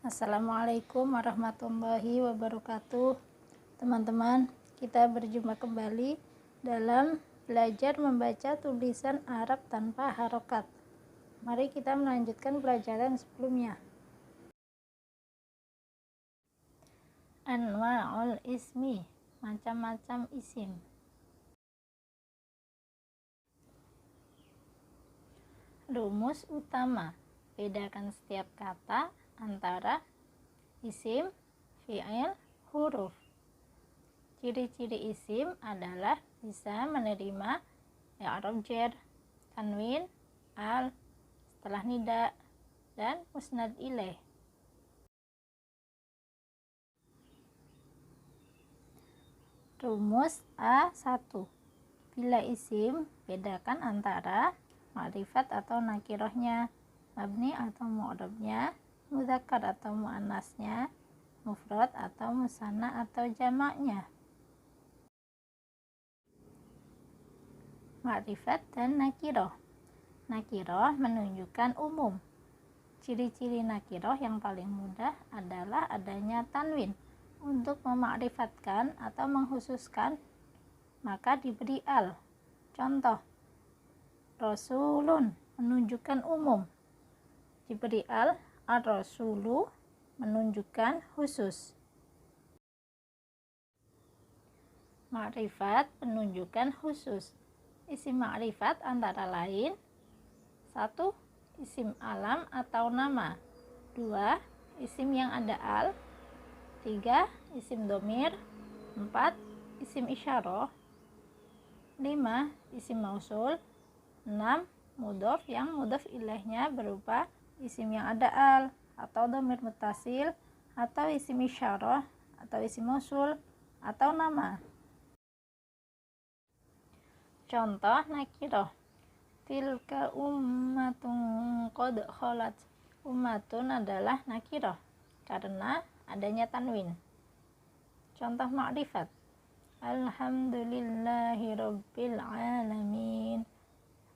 Assalamualaikum warahmatullahi wabarakatuh. Teman-teman, kita berjumpa kembali dalam belajar membaca tulisan Arab tanpa harokat. Mari kita melanjutkan pelajaran sebelumnya. Anwa'ul ismi, macam-macam isim. Rumus utama, bedakan setiap kata antara isim, fi'il, huruf. Ciri-ciri isim adalah bisa menerima i'rab jar, tanwin, al, setelah nida, dan musnad ilaih. Rumus A1. Bila isim, bedakan antara ma'rifat atau nakirohnya, mabni atau mu'rabnya, mudzakkar atau muannasnya, mufrad atau musanna atau jamaknya. Ma'rifat dan nakiroh. Nakiroh menunjukkan umum. Ciri-ciri nakiroh yang paling mudah adalah adanya tanwin. Untuk memakrifatkan atau mengkhususkan, maka diberi al. Contoh, Rasulun menunjukkan umum. Diberi al, ar-rasulu menunjukkan khusus. Ma'rifat menunjukkan khusus. Isim ma'rifat antara lain: 1. Isim alam atau nama. 2. Isim yang ada al. 3. Isim domir. 4. Isim isyarah. 5. Isim mausul. 6. Mudhof yang mudhof ilaihnya berupa isim yang ada al atau domir muttasil atau isim isyarah atau isim mausul atau nama. Contoh nakiroh: tilka ummatun qad khalat. Ummatun adalah nakiroh karena adanya tanwin. Contoh ma'rifat: alhamdulillahi rabbil alamin.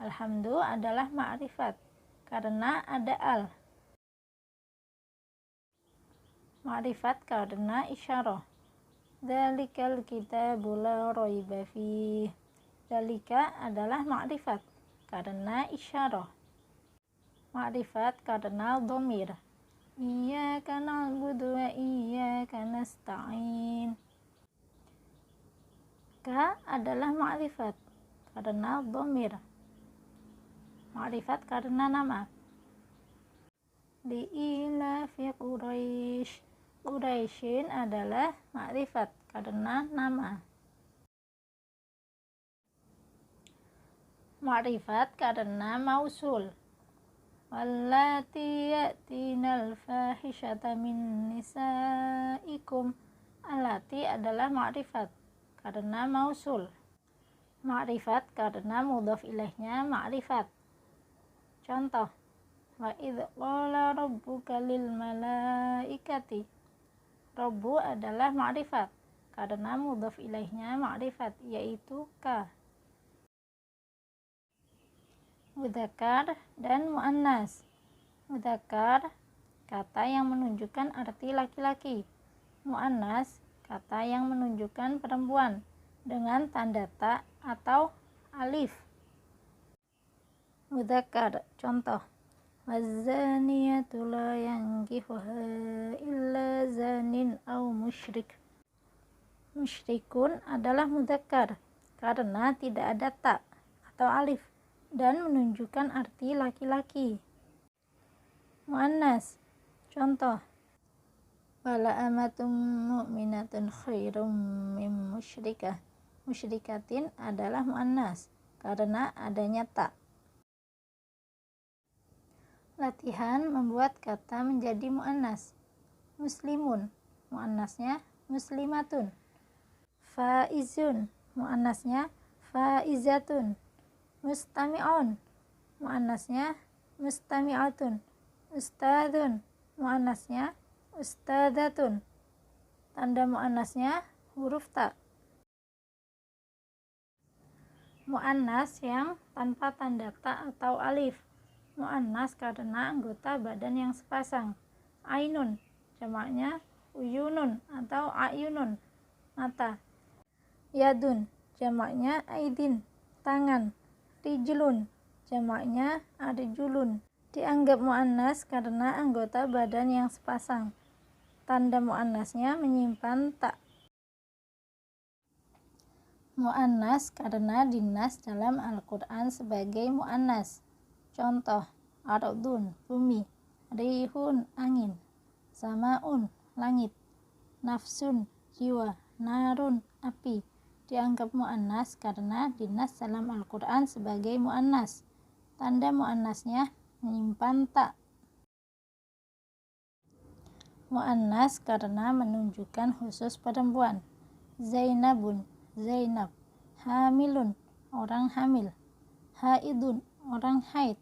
Alhamdu adalah ma'rifat karena ada al. Ma'rifat karena isyarah: dzalikal kitabu la raiba fih. Dzalika adalah ma'rifat karena isyarah. Ma'rifat karena dhamir: iyyaka na'budu wa iyyaka nasta'in. Ka adalah ma'rifat karena dhamir. Ma'rifat karena nama: li'ilafi Quraisy. Quraisyin adalah ma'rifat karena nama. Ma'rifat karena mausul: wallati ya'tinal fahishata min nisaikum. Allati adalah ma'rifat karena mausul. Ma'rifat karena mudhof ilaihnya ma'rifat. Contoh, wa idz qala rabbuka lil malaikati. Rabbu adalah ma'rifat karena mudhof ilaihnya ma'rifat, yaitu ka. Mudzakkar dan muannas. Mudzakkar, kata yang menunjukkan arti laki-laki. Muannas, kata yang menunjukkan perempuan dengan tanda ta atau alif. Mudzakkar, contoh, wazaniyatu la yankihuha illa zanin aw musyrik. Musyrikun adalah mudzakkar karena tidak ada ta atau alif dan menunjukkan arti laki-laki. Muannas, contoh, wala amatum mu'minatun khairum min musyrikah. Musyrikatin adalah muannas karena adanya ta. Latihan membuat kata menjadi muannas. Muslimun, muannasnya muslimatun. Faizun, muannasnya faizatun. Mustami'un, muannasnya mustami'atun. Ustadzun, muannasnya ustadzatun. Tanda muannasnya huruf ta. Muannas yang tanpa tanda ta atau alif. Muannas karena anggota badan yang sepasang. Ainun, jamaknya uyunun atau ayunun, mata. Yadun, jamaknya aidin, tangan. Rijlun, jamaknya arjulun. Dianggap muannas karena anggota badan yang sepasang. Tanda muannasnya menyimpan tak. Muannas karena dinas dalam Al-Quran sebagai muannas. Contoh, ardun, bumi. Rihun, angin. Samaun, langit. Nafsun, jiwa. Narun, api. Dianggap muannas karena dinas dalam Al-Quran sebagai muannas. Tanda muannasnya menyimpan tak. Muannas karena menunjukkan khusus perempuan. Zainabun, Zainab. Hamilun, orang hamil. Haidun, orang haid.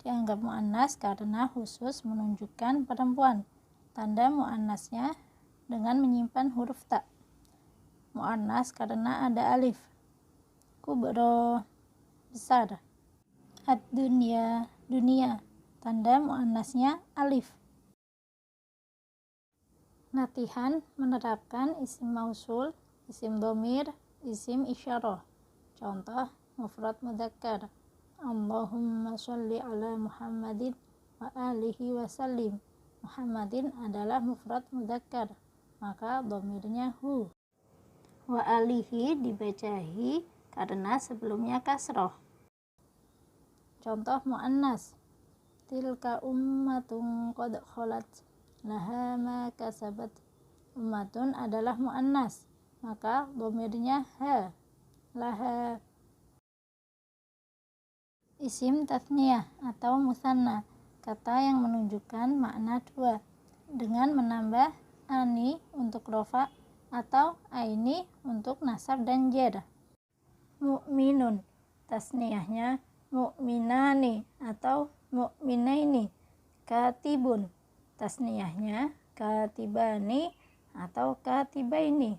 Dianggap muannas karena khusus menunjukkan perempuan. Tanda muannasnya dengan menyimpan huruf tak. Muannas karena ada alif. Kubro, besar. Ad-dunya, dunia. Tanda muannasnya alif. Latihan menerapkan isim mausul, isim dhamir, isim isyarah. Contoh, mufrad mudzakkar. Allahumma sholli ala Muhammadin wa alihi wa sallim. Muhammadin adalah mufrad mudzakkar, maka dhamirnya hu. Wa alihi dibaca hi karena sebelumnya kasroh. Contoh muannas, tilka ummatun qad kholat laha ma kasabat. Ummatun adalah muannas, maka dhamirnya ha, laha. Isim tathniyah atau musanna, kata yang menunjukkan makna dua dengan menambah ani untuk rofa atau aini untuk nasab dan jar. Mu'minun, tasniyahnya mu'minani atau mu'minaini. Katibun, tasniyahnya katibani atau katibaini.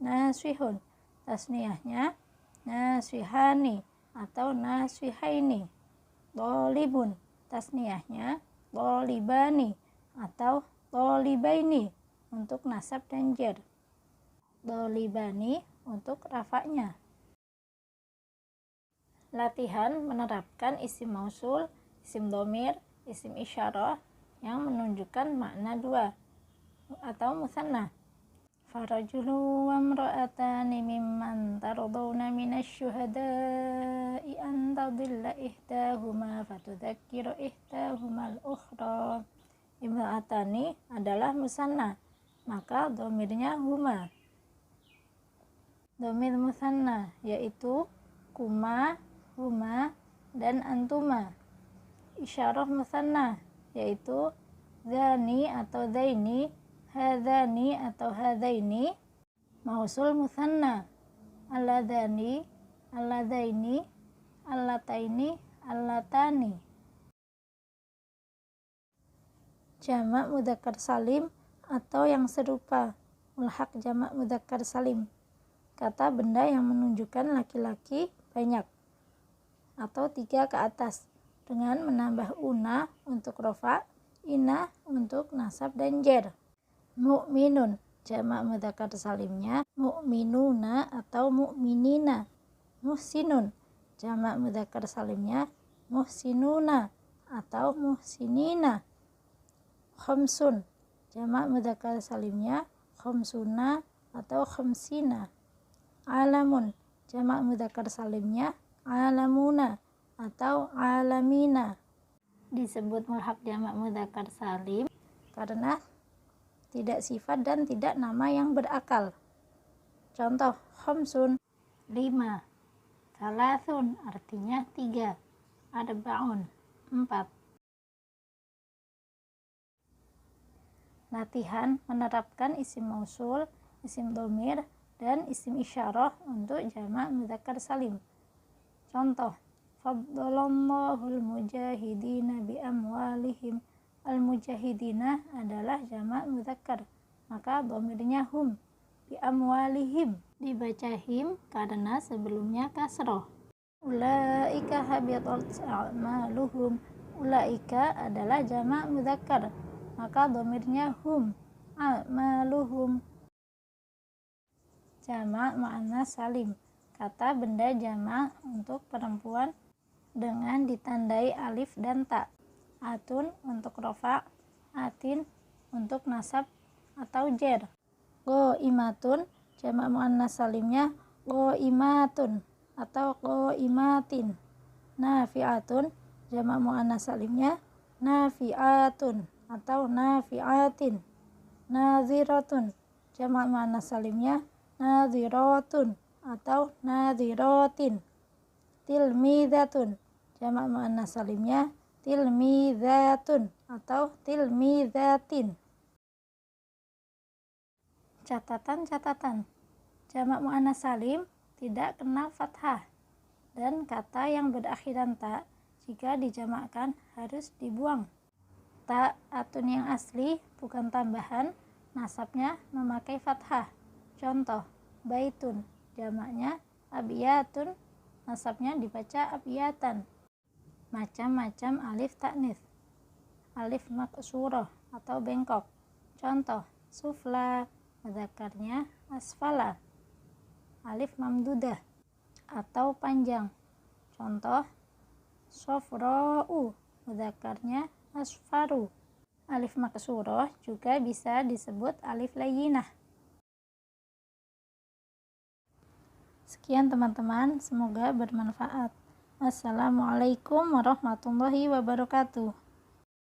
Naswihun, tasniyahnya naswihani atau naswihaini. Dhalibun, tasniyahnya dhalibani atau dhalibaini untuk nasab dan jar. Dhalibani untuk rafa'nya. Latihan menerapkan isim mausul, isim dhamir, isim isyarah yang menunjukkan makna dua atau musanna. Farajulu wa imra'atani mimman tardawna minasy syuhada'i an tadilla ihdahuma fatudzakkira ihdahumal ukhra. Imra'atani adalah musanna, maka dhamirnya huma. Dhamir musanna yaitu kuma, huma, dan antuma. Isyarah musanna yaitu zani atau zaini, hadzani atau hadzaini. Mausul musanna alladzani, alladzaini, allataini, allatani. Jamak mudzakkar salim atau yang serupa. Mulhaq jamak mudzakkar salim, kata benda yang menunjukkan laki-laki banyak atau 3 ke atas dengan menambah una untuk rofa, ina untuk nasab dan jar. Mu'minun, jamak mudzakkar salimnya mu'minuna atau mu'minina. Muhsinun, jamak mudzakkar salimnya muhsinuna atau muhsinina. Khamsun, jamak mudzakkar salimnya khamsuna atau khamsina. Alamun, jamak mudzakkar salimnya alamuna atau alamina. Disebut mulhaq jamak mudzakkar salim karena tidak sifat dan tidak nama yang berakal. Contoh, khamsun, 5. Salasun artinya 3. Arba'un, 4. Latihan menerapkan isim mausul, isim dhamir, dan isim isyarah untuk jamak mudzakkar salim. Contoh, faddalallahu mujahidina bi amwalihim. Al-mujahidina adalah jamak mudzakkar, maka dhamirnya hum. Bi amwalihim dibaca him karena sebelumnya kasroh. Ulaika habitat a'maluhum. Ulaika adalah jamak mudzakkar, maka dhamirnya hum. a'maluhum. Jamak muannas salim, kata benda jamak untuk perempuan dengan ditandai alif dan ta. Atun untuk rofa, atin untuk nasab atau jer. Imatun, jamak muannas salimnya imatun atau imatin. Nafi'atun, jamak muannas salimnya nafi'atun atau nafi'atin. Naziratun, jamak muannas salimnya naziratun atau naziratin. Tilmidatun, jamak muannas salimnya tilmidatun atau tilmidatin. Catatan, jamak muannas salim tidak kena fathah, dan kata yang berakhiran ta jika dijamakkan harus dibuang. Ta atun yang asli bukan tambahan, nasabnya memakai fathah. Contoh, baitun, jamaknya abiyatun, nasabnya dibaca abiyatan. Macam-macam alif taknis. Alif maksurah atau bengkok. Contoh, sufla, mudzakarnya asfala. Alif mamdudah atau panjang. Contoh, sofra'u, mudzakarnya asfaru. Alif maksurah juga bisa disebut alif layyinah. Sekian teman-teman, semoga bermanfaat. Wassalamualaikum warahmatullahi wabarakatuh.